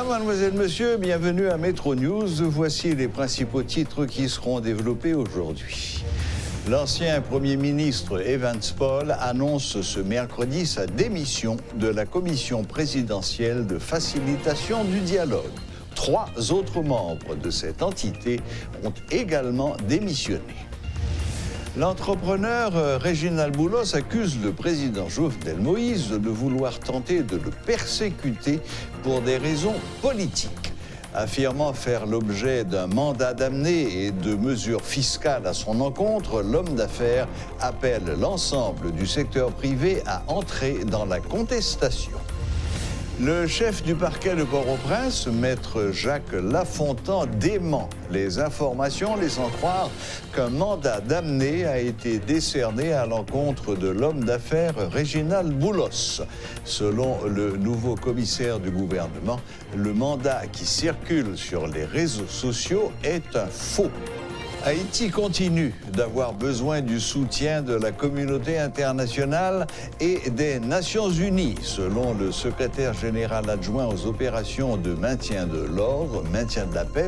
mademoiselles, messieurs, bienvenue à Métro News. Voici les principaux titres qui seront développés aujourd'hui. L'ancien Premier ministre Evans Paul annonce ce mercredi sa démission de la commission présidentielle de facilitation du dialogue. 3 autres membres de cette entité ont également démissionné. L'entrepreneur Réginald Boulos accuse le président Jovenel Moïse de vouloir tenter de le persécuter pour des raisons politiques. Affirmant faire l'objet d'un mandat d'amener et de mesures fiscales à son encontre, l'homme d'affaires appelle l'ensemble du secteur privé à entrer dans la contestation. Le chef du parquet de Port-au-Prince, maître Jacques Lafontan, dément les informations laissant croire qu'un mandat d'amener a été décerné à l'encontre de l'homme d'affaires Réginald Boulos. Selon le nouveau commissaire du gouvernement, le mandat qui circule sur les réseaux sociaux est un faux. Haïti continue d'avoir besoin du soutien de la communauté internationale et des Nations Unies, selon le secrétaire général adjoint aux opérations de maintien de la paix,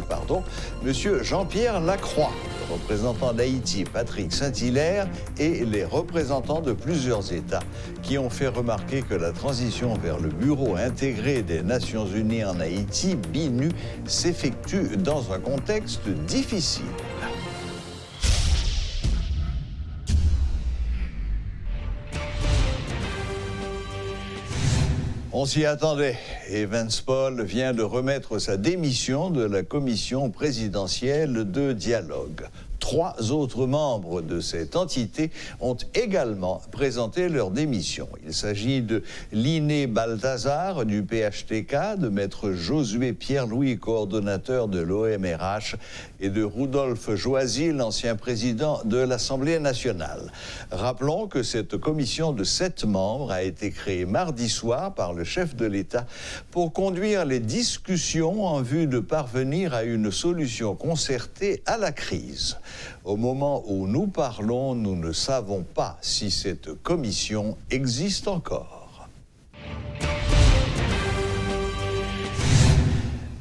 M. Jean-Pierre Lacroix, le représentant d'Haïti, Patrick Saint-Hilaire, et les représentants de plusieurs États qui ont fait remarquer que la transition vers le Bureau intégré des Nations Unies en Haïti, BINU, s'effectue dans un contexte difficile. On s'y attendait. Evans Paul vient de remettre sa démission de la commission présidentielle de dialogue. 3 autres membres de cette entité ont également présenté leur démission. Il s'agit de Liné Balthazar du PHTK, de maître Josué Pierre-Louis, coordonnateur de l'OMRH, et de Rudolphe Joisy, l'ancien président de l'Assemblée nationale. Rappelons que cette commission de 7 membres a été créée mardi soir par le chef de l'État pour conduire les discussions en vue de parvenir à une solution concertée à la crise. Au moment où nous parlons, nous ne savons pas si cette commission existe encore.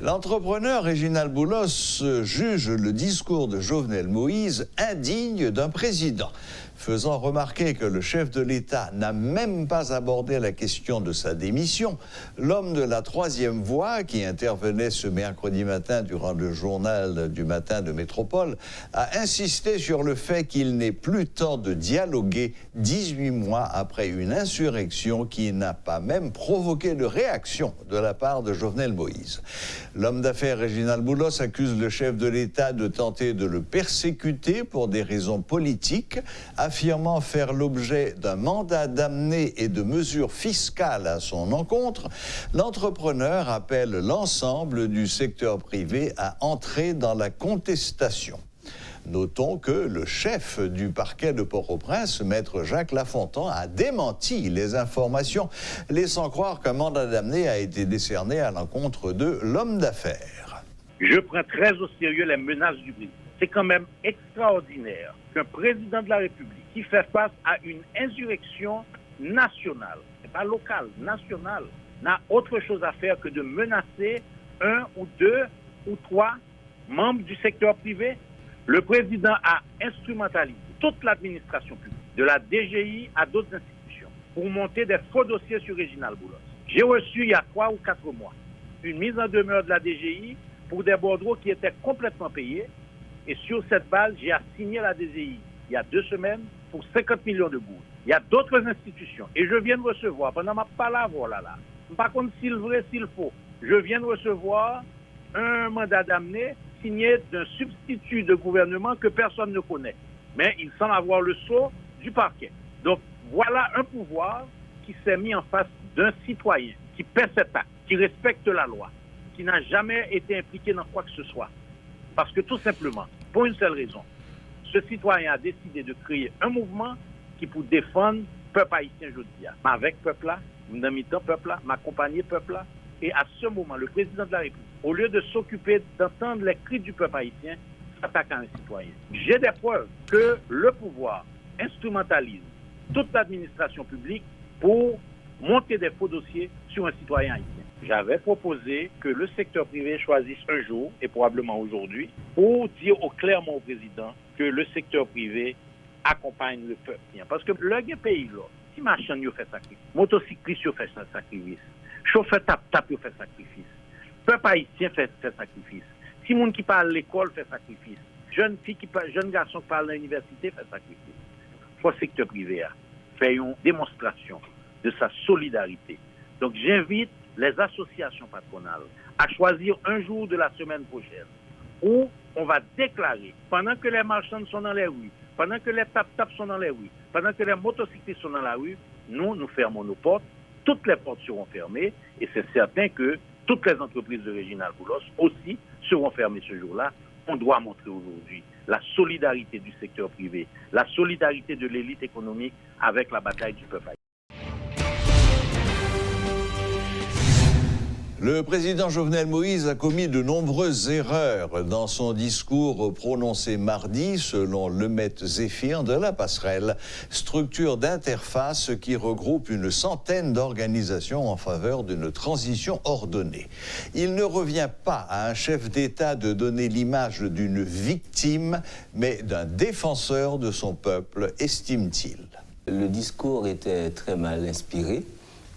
L'entrepreneur Réginald Boulos juge le discours de Jovenel Moïse indigne d'un président, faisant remarquer que le chef de l'État n'a même pas abordé la question de sa démission. L'homme de la troisième voie, qui intervenait ce mercredi matin durant le journal du matin de Métropole, a insisté sur le fait qu'il n'est plus temps de dialoguer 18 mois après une insurrection qui n'a pas même provoqué de réaction de la part de Jovenel Moïse. L'homme d'affaires Réginald Boulos accuse le chef de l'État de tenter de le persécuter pour des raisons politiques, affirmant faire l'objet d'un mandat d'amener et de mesures fiscales à son encontre. L'entrepreneur appelle l'ensemble du secteur privé à entrer dans la contestation. Notons que le chef du parquet de Port-au-Prince, maître Jacques Lafontan, a démenti les informations laissant croire qu'un mandat d'amener a été décerné à l'encontre de l'homme d'affaires. Je prends très au sérieux les menaces du président. C'est quand même extraordinaire qu'un président de la République qui fait face à une insurrection nationale, pas locale, nationale, n'a autre chose à faire que de menacer 1 ou 2 ou 3 membres du secteur privé. Le président a instrumentalisé toute l'administration publique, de la DGI à d'autres institutions, pour monter des faux dossiers sur Réginald Boulos. J'ai reçu il y a 3 ou 4 mois une mise en demeure de la DGI pour des bordereaux qui étaient complètement payés. Et sur cette base, j'ai assigné la DGI il y a 2 semaines pour 50 millions de gourdes. Il y a d'autres institutions. Et je viens de recevoir, pendant ma palavre là, par contre, s'il vrai, s'il faut, je viens de recevoir un mandat d'amener signé d'un substitut de gouvernement que personne ne connaît. Mais il semble avoir le sceau du parquet. Donc, voilà un pouvoir qui s'est mis en face d'un citoyen qui paie cet acte, qui respecte la loi, qui n'a jamais été impliqué dans quoi que ce soit. Parce que tout simplement, pour une seule raison, ce citoyen a décidé de créer un mouvement qui pour défendre le peuple haïtien aujourd'hui. Avec le peuple là, mi-temps peuple là, m'accompagner peuple là. Et à ce moment, le président de la République, au lieu de s'occuper d'entendre les cris du peuple haïtien, s'attaque à un citoyen. J'ai des preuves que le pouvoir instrumentalise toute l'administration publique pour monter des faux dossiers sur un citoyen haïtien. j'avais proposé que le secteur privé choisisse un jour, et probablement aujourd'hui, pour dire clairement au président que le secteur privé accompagne le peuple. Parce que le pays, là, si machin fait sacrifice, motocycliste fait sacrifice, chauffeur tap fait sacrifice, peuple haïtien fait sacrifice, si moun qui parle à l'école fait sacrifice, jeune garçon qui parle à l'université fait sacrifice. Le secteur privé fait une démonstration de sa solidarité. Donc j'invite les associations patronales à choisir un jour de la semaine prochaine où on va déclarer, pendant que les marchands sont dans les rues, pendant que les tap-tap sont dans les rues, pendant que les motocyclistes sont dans la rue, nous fermons nos portes, toutes les portes seront fermées, et c'est certain que toutes les entreprises de Réginald Boulos aussi seront fermées ce jour-là. On doit montrer aujourd'hui la solidarité du secteur privé, la solidarité de l'élite économique avec la bataille du peuple. Le président Jovenel Moïse a commis de nombreuses erreurs dans son discours prononcé mardi, selon Lemaitre Zéphir de La Passerelle, structure d'interface qui regroupe une centaine d'organisations en faveur d'une transition ordonnée. Il ne revient pas à un chef d'État de donner l'image d'une victime, mais d'un défenseur de son peuple, estime-t-il. Le discours était très mal inspiré.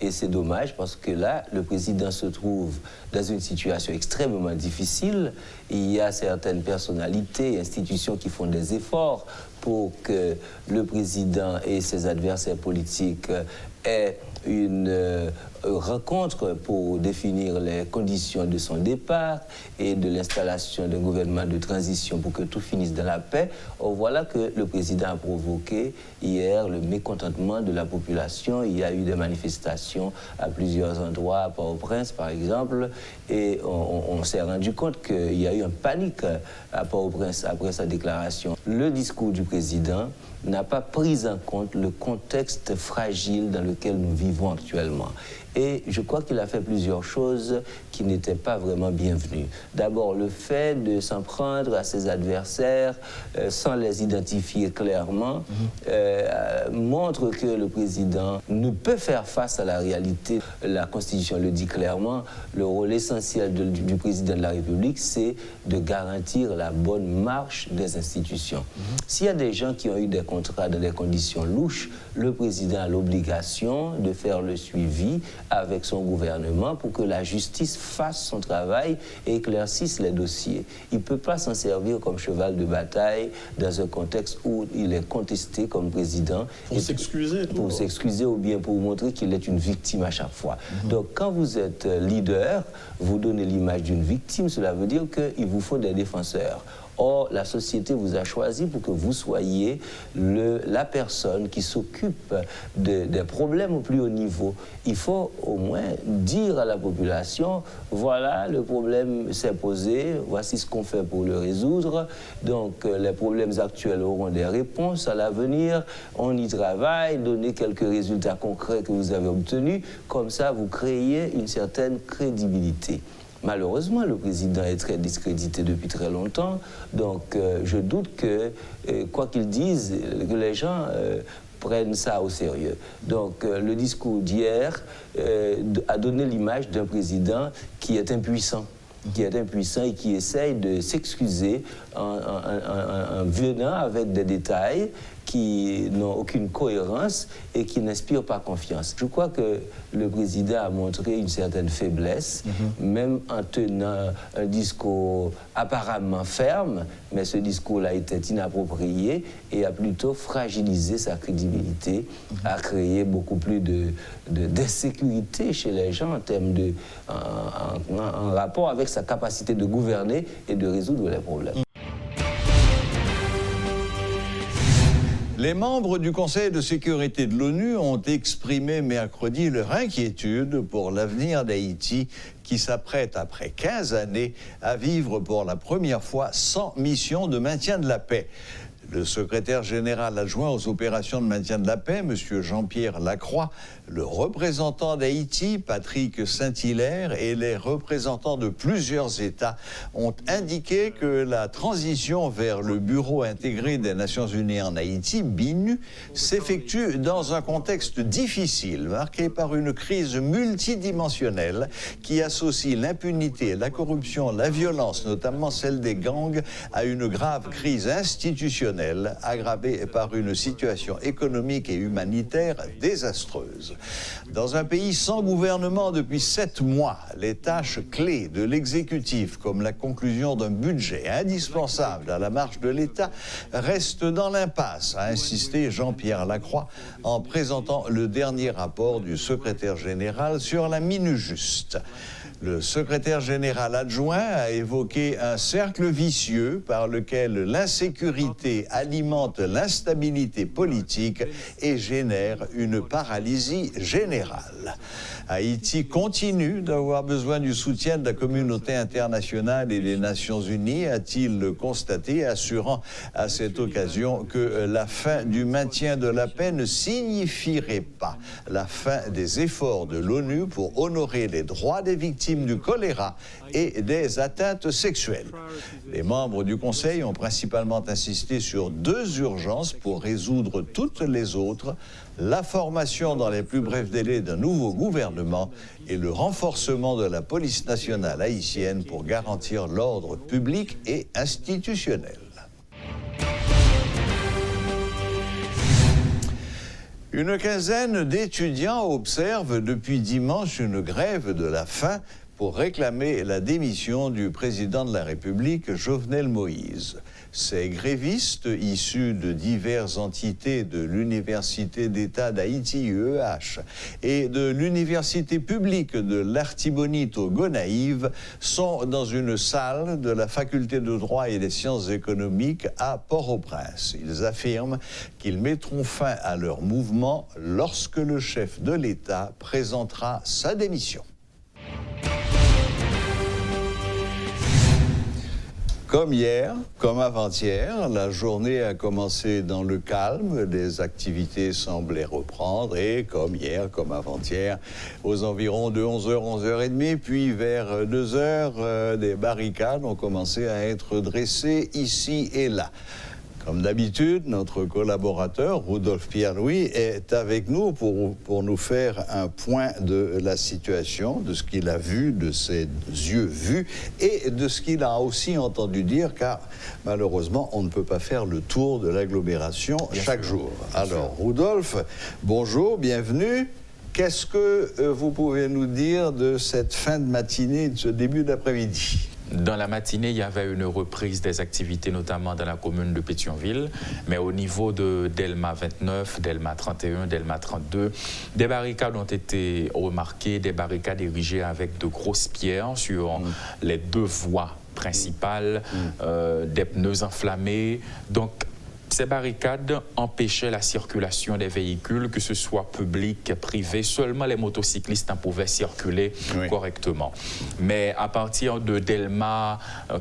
Et c'est dommage parce que là, le président se trouve dans une situation extrêmement difficile. Il y a certaines personnalités, institutions qui font des efforts pour que le président et ses adversaires politiques aient une rencontre pour définir les conditions de son départ et de l'installation d'un gouvernement de transition pour que tout finisse dans la paix. Or, voilà que le président a provoqué hier le mécontentement de la population. Il y a eu des manifestations à plusieurs endroits, à Port-au-Prince par exemple, et on s'est rendu compte qu'il y a eu une panique à Port-au-Prince après sa déclaration. Le discours du président n'a pas pris en compte le contexte fragile dans lequel nous vivons actuellement. Et je crois qu'il a fait plusieurs choses qui n'étaient pas vraiment bienvenues. D'abord, le fait de s'en prendre à ses adversaires sans les identifier clairement montre que le président ne peut faire face à la réalité. La Constitution le dit clairement, le rôle essentiel du président de la République, c'est de garantir la bonne marche des institutions. S'il y a des gens qui ont eu des contrats dans des conditions louches, le président a l'obligation de faire le suivi avec son gouvernement pour que la justice fasse son travail et éclaircisse les dossiers. Il ne peut pas s'en servir comme cheval de bataille dans un contexte où il est contesté comme président. Pour s'excuser. Pour s'excuser ou bien pour montrer qu'il est une victime à chaque fois. Donc quand vous êtes leader, vous donnez l'image d'une victime, cela veut dire qu'il vous faut des défenseurs. Or, la société vous a choisi pour que vous soyez la personne qui s'occupe des problèmes au plus haut niveau. Il faut au moins dire à la population, voilà, le problème s'est posé, voici ce qu'on fait pour le résoudre. Donc, les problèmes actuels auront des réponses à l'avenir. On y travaille, donner quelques résultats concrets que vous avez obtenus. Comme ça, vous créez une certaine crédibilité. Malheureusement, le président est très discrédité depuis très longtemps, donc je doute que, quoi qu'il dise, que les gens prennent ça au sérieux. Donc le discours d'hier a donné l'image d'un président qui est impuissant. Et qui essaye de s'excuser en venant avec des détails qui n'ont aucune cohérence et qui n'inspirent pas confiance. Je crois que le président a montré une certaine faiblesse, même en tenant un discours apparemment ferme, mais ce discours-là était inapproprié et a plutôt fragilisé sa crédibilité, a créé beaucoup plus d'insécurité chez les gens en termes en rapport avec sa capacité de gouverner et de résoudre les problèmes. Les membres du Conseil de sécurité de l'ONU ont exprimé mercredi leur inquiétude pour l'avenir d'Haïti qui s'apprête, après 15 années, à vivre pour la première fois sans mission de maintien de la paix. Le secrétaire général adjoint aux opérations de maintien de la paix, M. Jean-Pierre Lacroix, le représentant d'Haïti, Patrick Saint-Hilaire, et les représentants de plusieurs États ont indiqué que la transition vers le Bureau intégré des Nations Unies en Haïti, BINU, s'effectue dans un contexte difficile, marqué par une crise multidimensionnelle qui associe l'impunité, la corruption, la violence, notamment celle des gangs, à une grave crise institutionnelle aggravée par une situation économique et humanitaire désastreuse. Dans un pays sans gouvernement depuis 7 mois, les tâches clés de l'exécutif, comme la conclusion d'un budget indispensable à la marche de l'État, restent dans l'impasse, a insisté Jean-Pierre Lacroix en présentant le dernier rapport du secrétaire général sur la MINUJUST. Le secrétaire général adjoint a évoqué un cercle vicieux par lequel l'insécurité alimente l'instabilité politique et génère une paralysie générale. Haïti continue d'avoir besoin du soutien de la communauté internationale et des Nations Unies, a-t-il constaté, assurant à cette occasion que la fin du maintien de la paix ne signifierait pas la fin des efforts de l'ONU pour honorer les droits des victimes du choléra et des atteintes sexuelles. Les membres du Conseil ont principalement insisté sur 2 urgences pour résoudre toutes les autres: la formation dans les plus brefs délais d'un nouveau gouvernement et le renforcement de la police nationale haïtienne pour garantir l'ordre public et institutionnel. Une quinzaine d'étudiants observent depuis dimanche une grève de la faim pour réclamer la démission du président de la République, Jovenel Moïse. Ces grévistes, issus de diverses entités de l'Université d'État d'Haïti, UEH, et de l'Université publique de l'Artibonite au Gonaïves, sont dans une salle de la Faculté de droit et des sciences économiques à Port-au-Prince. Ils affirment qu'ils mettront fin à leur mouvement lorsque le chef de l'État présentera sa démission. Comme hier, comme avant-hier, la journée a commencé dans le calme, les activités semblaient reprendre et comme hier, comme avant-hier, aux environs de 11h, 11h30, puis vers 2h, des barricades ont commencé à être dressées ici et là. Comme d'habitude, notre collaborateur, Rudolf Pierre-Louis, est avec nous pour nous faire un point de la situation, de ce qu'il a vu, de ses yeux vus, et de ce qu'il a aussi entendu dire, car malheureusement, on ne peut pas faire le tour de l'agglomération chaque jour. Alors, Rudolf, bonjour, bienvenue. Qu'est-ce que vous pouvez nous dire de cette fin de matinée, de ce début d'après-midi ? Dans la matinée, il y avait une reprise des activités, notamment dans la commune de Pétionville, mais au niveau de Delma 29, Delma 31, Delma 32, des barricades ont été remarquées, des barricades érigées avec de grosses pierres sur les 2 voies principales, des pneus enflammés. Donc, ces barricades empêchaient la circulation des véhicules, que ce soit public, privé. Seulement les motocyclistes en pouvaient circuler correctement. Mais à partir de Delma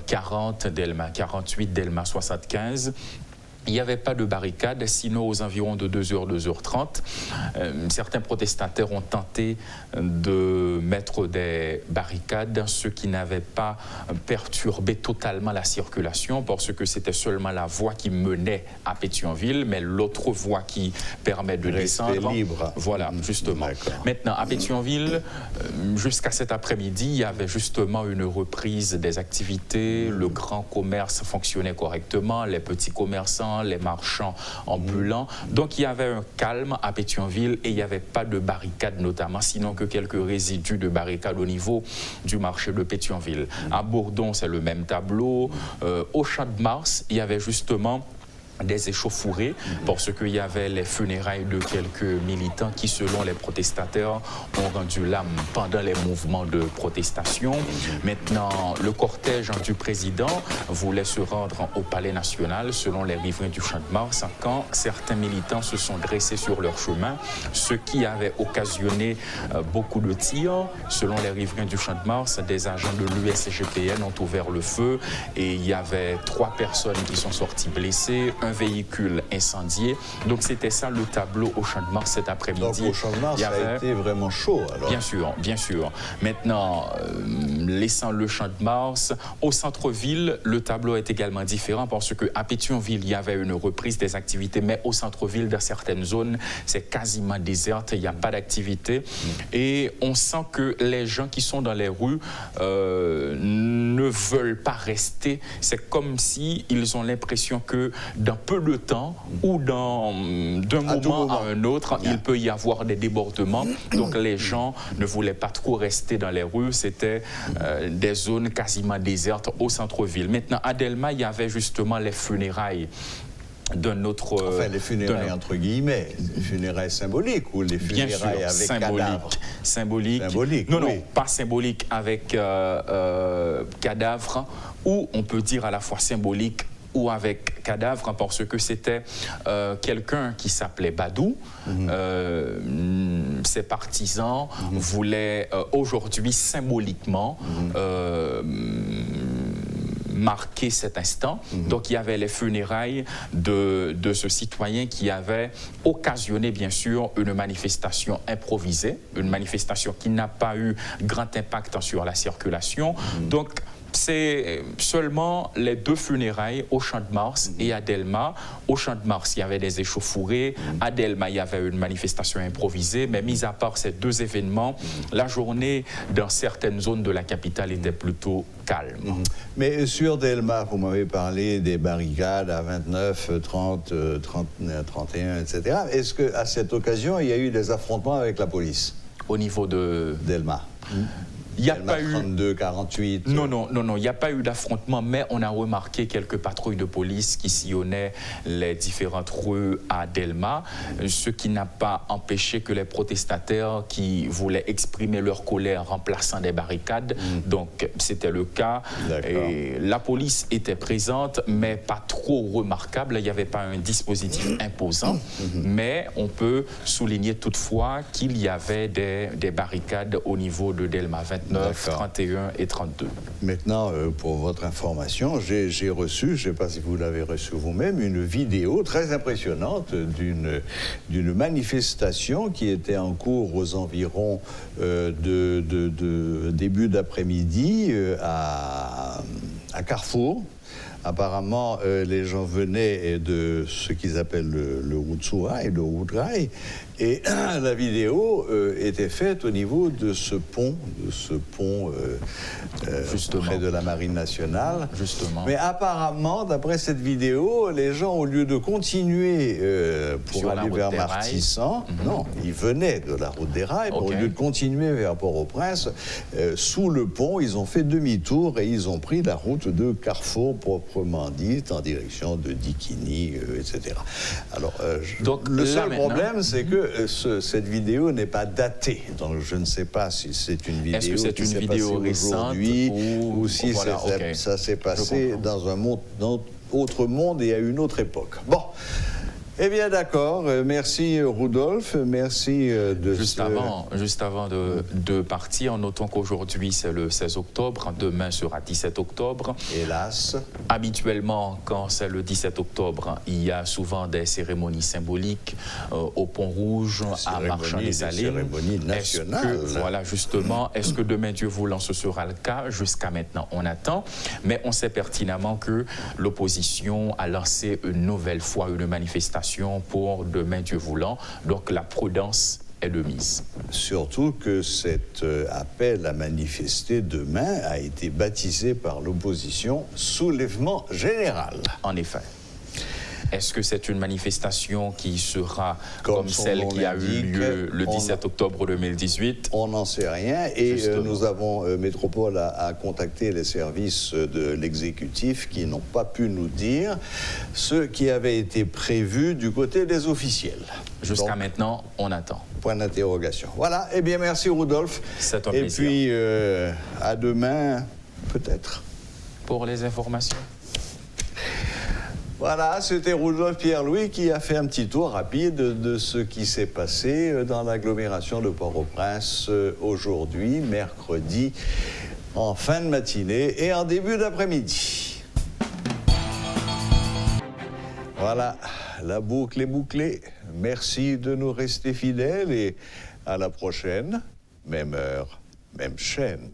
40, Delma 48, Delma 75, il n'y avait pas de barricade, sinon aux environs de 2h, 2h30, certains protestataires ont tenté de mettre des barricades, ce qui n'avait pas perturbé totalement la circulation, parce que c'était seulement la voie qui menait à Pétionville, mais l'autre voie qui permet de descendre. Libre. Voilà, justement. Maintenant, à Pétionville, jusqu'à cet après-midi, il y avait justement une reprise des activités, le grand commerce fonctionnait correctement, les petits commerçants, les marchands ambulants. Donc il y avait un calme à Pétionville et il n'y avait pas de barricades notamment, sinon que quelques résidus de barricades au niveau du marché de Pétionville. À Bourdon, c'est le même tableau. Au Champ de Mars, il y avait justement des échauffourées parce qu'il y avait les funérailles de quelques militants qui, selon les protestataires, ont rendu l'âme pendant les mouvements de protestation. Maintenant, le cortège du président voulait se rendre au Palais national, selon les riverains du Champ de Mars, quand certains militants se sont dressés sur leur chemin, ce qui avait occasionné beaucoup de tirs. Selon les riverains du Champ de Mars, des agents de l'USGPN ont ouvert le feu et il y avait 3 personnes qui sont sorties blessées. un véhicule incendié. Donc c'était ça le tableau au Champ de Mars cet après-midi. Donc au Champ de Mars, ça a été vraiment chaud alors. Bien sûr, bien sûr. Maintenant, laissant le Champ de Mars, au centre-ville, le tableau est également différent parce qu'à Pétionville, il y avait une reprise des activités, mais au centre-ville, dans certaines zones, c'est quasiment déserte, il n'y a pas d'activité. Et on sent que les gens qui sont dans les rues ne veulent pas rester. C'est comme si ils ont l'impression que dans peu de temps ou d'un moment à un autre, il peut y avoir des débordements. Donc les gens ne voulaient pas trop rester dans les rues. C'était des zones quasiment désertes au centre-ville. Maintenant, à Delma, il y avait justement les funérailles d'un autre... Enfin, les funérailles entre guillemets, les funérailles symboliques ou les funérailles avec cadavre. Symbolique. Non, pas symbolique avec cadavre, ou on peut dire à la fois symbolique ou avec cadavre, parce que c'était quelqu'un qui s'appelait Badou. Ses partisans voulaient aujourd'hui symboliquement marquer cet instant. Donc il y avait les funérailles de ce citoyen qui avait occasionné bien sûr une manifestation improvisée, une manifestation qui n'a pas eu grand impact sur la circulation. Donc c'est seulement les deux funérailles au Champ de Mars et à Delma. Au Champ de Mars, il y avait des échauffourées. À Delma, il y avait une manifestation improvisée. Mais mis à part ces deux événements, la journée dans certaines zones de la capitale était plutôt calme. Mais sur Delma, vous m'avez parlé des barricades à 29, 30, 31, etc. Est-ce qu'à cette occasion, il y a eu des affrontements avec la police? Au niveau de Delma. Il n'y a pas eu 32, 48. Non, il n'y a pas eu d'affrontement, mais on a remarqué quelques patrouilles de police qui sillonnaient les différentes rues à Delma, ce qui n'a pas empêché que les protestataires qui voulaient exprimer leur colère en plaçant des barricades, donc c'était le cas. Et la police était présente, mais pas trop remarquable. Il n'y avait pas un dispositif imposant, mais on peut souligner toutefois qu'il y avait des barricades au niveau de Delma 29, 31 et 32. Maintenant, pour votre information, j'ai reçu, je ne sais pas si vous l'avez reçu vous-même, une vidéo très impressionnante d'une manifestation qui était en cours aux environs de début d'après-midi à Carrefour. Apparemment, les gens venaient de ce qu'ils appellent le Route-Sourail, le Route-Rail, et la vidéo était faite au niveau de ce pont, près de la Marine nationale. Justement. Mais apparemment, d'après cette vidéo, les gens, au lieu de continuer pour aller vers Martissan, non, ils venaient de la route des Rails, au lieu de continuer vers Port-au-Prince, sous le pont, ils ont fait demi-tour et ils ont pris la route de Carrefour proprement dite, en direction de Dikini, etc. Alors, donc, le seul problème, c'est que cette vidéo n'est pas datée. Donc, je ne sais pas si c'est une vidéo qui s'est passée aujourd'hui ou si ça s'est passé dans un autre monde et à une autre époque. Bon. Eh bien, d'accord. Merci, Rudolf. Merci de Juste avant de partir, notons qu'aujourd'hui, c'est le 16 octobre. Demain sera 17 octobre. Hélas. Habituellement, quand c'est le 17 octobre, il y a souvent des cérémonies symboliques au Pont Rouge, à Marchand-les-Allées. Cérémonie nationale. Voilà, justement. Est-ce que demain, Dieu voulant, ce sera le cas? Jusqu'à maintenant, on attend. Mais on sait pertinemment que l'opposition a lancé une nouvelle fois une manifestation pour demain, Dieu voulant. Donc la prudence est de mise. Surtout que cet appel à manifester demain a été baptisé par l'opposition soulèvement général. En effet. Est-ce que c'est une manifestation qui sera comme celle qui a eu lieu le 17 octobre 2018? On n'en sait rien et nous avons, Métropole a contacté les services de l'exécutif qui n'ont pas pu nous dire ce qui avait été prévu du côté des officiels. Jusqu'à maintenant, on attend. Point d'interrogation. Voilà, eh bien merci Rudolf. C'est un plaisir. Et puis à demain, peut-être. Pour les informations. Voilà, c'était Rudolf Pierre-Louis qui a fait un petit tour rapide de ce qui s'est passé dans l'agglomération de Port-au-Prince aujourd'hui, mercredi, en fin de matinée et en début d'après-midi. Voilà, la boucle est bouclée. Merci de nous rester fidèles et à la prochaine, même heure, même chaîne.